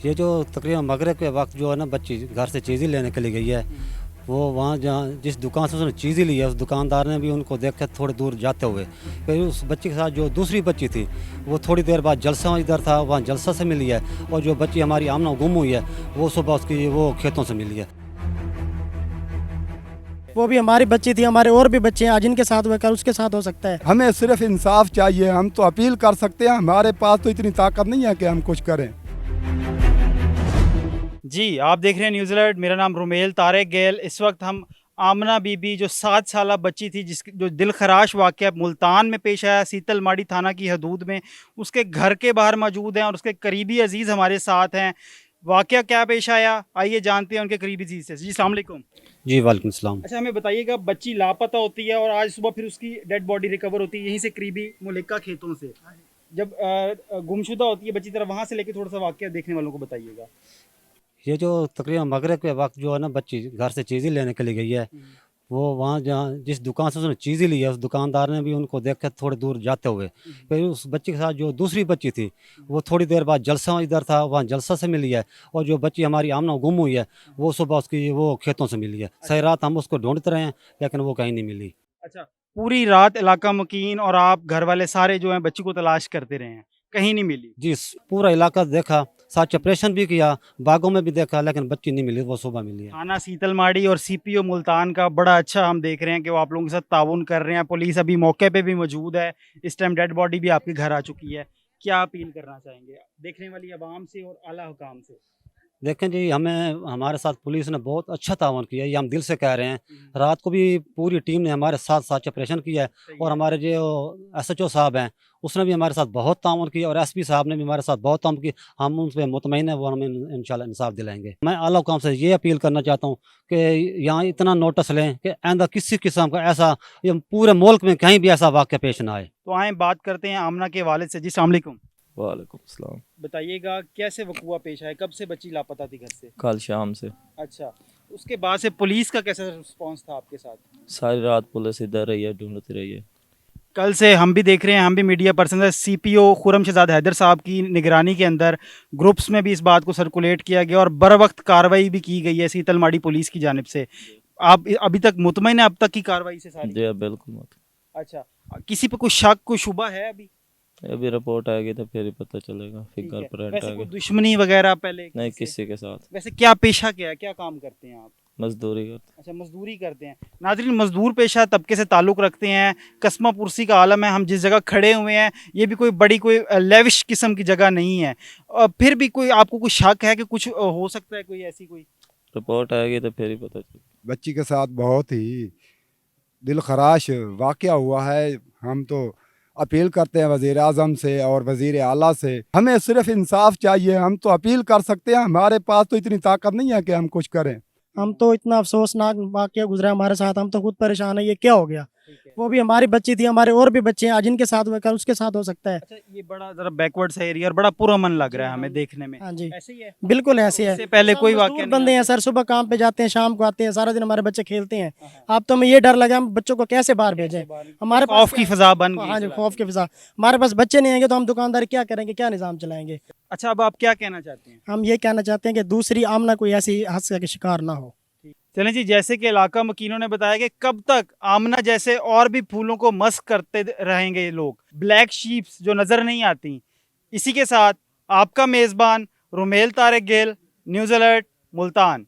ये जो तकरीबन मगरिब के वक्त जो है ना बच्ची घर से चीज़ें लेने के लिए गई है, वो वहाँ जहाँ जिस दुकान से उसने चीज़ें ली है उस दुकानदार ने भी उनको देखा थोड़ी दूर जाते हुए। फिर उस बच्ची के साथ जो दूसरी बच्ची थी वो थोड़ी देर बाद जलसा इधर था, वहाँ जलसा से मिली है। और जो बच्ची हमारी आमना गुम हुई है वो सुबह उसकी वो खेतों से मिली है। वो भी हमारी बच्ची थी, हमारे और भी बच्चे हैं, आज इनके साथ हुआ कल उसके साथ हो सकता है। हमें सिर्फ इंसाफ चाहिए। हम तो अपील कर सकते हैं, हमारे पास तो इतनी ताकत नहीं है कि हम कुछ करें। जी, आप देख रहे हैं न्यूज़ अलर्ट। मेरा नाम रुमेल तारिक गेल। इस वक्त हम आमना बीबी जो 7 साला बच्ची थी जिसकी जो दिलखराश वाक़या मुल्तान में पेश आया, सीतल माड़ी थाना की हदूद में, उसके घर के बाहर मौजूद हैं और उसके करीबी अजीज़ हमारे साथ हैं। वाक़या क्या पेश आया, आइए जानते हैं उनके करीबी अजीज़ से। जी अस्सलाम वालेकुम। जी वालेकुम सलाम। अच्छा, हमें बताइएगा, बच्ची लापता होती है और आज सुबह फिर उसकी डेड बॉडी रिकवर होती है यहीं से करीबी मुलिका खेतों से। जब गुमशुदा होती है बच्ची, तरह वहाँ से लेके थोड़ा सा वाक़या देखने वालों को बताइएगा। ये जो तकरीबन मगरिब के वक्त जो है ना बच्ची घर से चीज़ें लेने के लिए गई है, वो वहाँ जहाँ जिस दुकान से उसने चीज़ें ली है उस दुकानदार ने भी उनको देखा थोड़ी दूर जाते हुए। फिर उस बच्ची के साथ जो दूसरी बच्ची थी वो थोड़ी देर बाद जलसा इधर था, वहाँ जलसा से मिली है। और जो बच्ची हमारी आमना गुम हुई है वो सुबह उसकी वो खेतों से मिली है। सही रात हम उसको ढूंढते रहे हैं लेकिन वो कहीं नहीं मिली। अच्छा, पूरी रात इलाका मुकीन और आप घर वाले सारे जो हैं बच्ची को तलाश करते रहे हैं, कहीं नहीं मिली। जी पूरा इलाका देखा, सर्च ऑपरेशन भी किया, बागों में भी देखा लेकिन बच्ची नहीं मिली, वो सुबह मिली है। थाना सीतल माड़ी और सीपीओ मुल्तान का बड़ा अच्छा हम देख रहे हैं कि वो आप लोगों के साथ ताउन कर रहे हैं। पुलिस अभी मौके पे भी मौजूद है। इस टाइम डेड बॉडी भी आपके घर आ चुकी है। क्या अपील करना चाहेंगे देखने वाली आवाम से और आला हुकाम से? देखें जी, हमें हमारे साथ पुलिस ने बहुत अच्छा तावन किया, ये हम दिल से कह रहे हैं। रात को भी पूरी टीम ने हमारे साथ साथ ऑपरेशन किया है। सही और है। हमारे जो एसएचओ साहब हैं उसने भी हमारे साथ बहुत तावन किया और एसपी साहब ने भी हमारे साथ बहुत तावन की। हम उन पर मुतमईन है, वो हमें इंशाल्लाह इंसाफ दिलाएंगे। मैं आला हुकाम से ये अपील करना चाहता हूँ कि यहाँ इतना नोटिस लें कि आइंदा किसी किस्म का ऐसा ये पूरे मुल्क में कहीं भी ऐसा वाक़या पेश ना आए। तो आए बात करते हैं आमना के वालिद से। जी अस्सलाम वालेकुम। वालेकुम अस्सलाम। बताइएगा कैसे वक़ुआ पेश आया, कब से बच्ची लापता थी घर से? कल शाम से अच्छा, उसके बाद से पुलिस का कैसा रिस्पॉन्स था आपके साथ? सारी रात पुलिस इधर रही है, ढूंढती रही है। कल से हम भी देख रहे हैं, हम भी मीडिया पर्सन है, सीपीओ खुर्रम शहजाद हैदर साहब की निगरानी के अंदर ग्रुप्स में भी इस बात को सर्कुलेट किया गया और बर वक्त कार्रवाई भी की गई है सीतल माड़ी पुलिस की जानिब से। आप अभी तक मुतमईन है अब तक की कार्रवाई से सारी? जी बिल्कुल मत। अच्छा, किसी पे कोई शक कोई शुबा है अभी? अभी रिपोर्ट आएगी तो फिर ही पता चलेगा, फिर ठीक घर है। पर रेंट वैसे आएगा। कोई दुश्मनी वगैरह पहले नहीं किसी से? किसी के साथ। वैसे क्या पेशा क्या है, क्या काम करते हैं आप? मजदूरी करते। अच्छा, मजदूरी करते हैं। नाज़रीन, मजदूर पेशा तबके से ताल्लुक़ रखते हैं। कस्मा पुरसी का आलम है। हम जिस जगह खड़े हुए हैं ये भी कोई बड़ी कोई लेविश किस्म की जगह नहीं है। फिर भी कोई आपको कोई शक है कि कुछ हो सकता है कोई ऐसी कोई? रिपोर्ट आएगी तो फिर ही पता चलेगा। बच्ची के साथ बहुत ही दिल खराश वाक़या हुआ है। हम तो अपील करते हैं वज़ीर आज़म से और वज़ीर आला से। हमें सिर्फ इंसाफ चाहिए। हम तो अपील कर सकते हैं, हमारे पास तो इतनी ताकत नहीं है कि हम कुछ करें। हम तो इतना अफसोसनाक वाक़या गुजरा हमारे साथ, हम तो खुद परेशान है, ये क्या हो गया। वो भी हमारी बच्ची थी, हमारे और भी बच्चे हैं, आज इनके साथ हुआ कल उसके साथ हो सकता है। अच्छा, ये बड़ा ज़रा बैकवर्ड सा एरिया और बड़ा पुरअमन लग रहा है हमें देखने में। हाँ जी, ऐसे ही है? बिल्कुल ऐसे है। इससे पहले कोई वाक़या मजदूर नहीं बंदे हैं आता? सर, सुबह काम पे जाते हैं, शाम को आते हैं, सारा दिन हमारे बच्चे खेलते हैं। अब तो हमें ये डर लगा हम बच्चों को कैसे बाहर भेजें। हमारे पास खौफ की फ़ज़ा बन गई हाँ जी, इस खौफ की फिजा। हमारे पास बच्चे नहीं आएंगे तो हम दुकानदारी क्या करेंगे, क्या निज़ाम चलाएंगे। अच्छा, अब आप क्या कहना चाहते हैं? हम ये कहना चाहते हैं कि दूसरी आमना कोई ऐसी हादसे का शिकार ना हो। चलें जी, जैसे कि इलाका मकीनों ने बताया कि कब तक आमना जैसे और भी फूलों को मस्क करते रहेंगे ये लोग, ब्लैक शीप्स जो नज़र नहीं आती। इसी के साथ आपका मेज़बान रुमेल तारिक गेल, न्यूज़ अलर्ट, मुल्तान।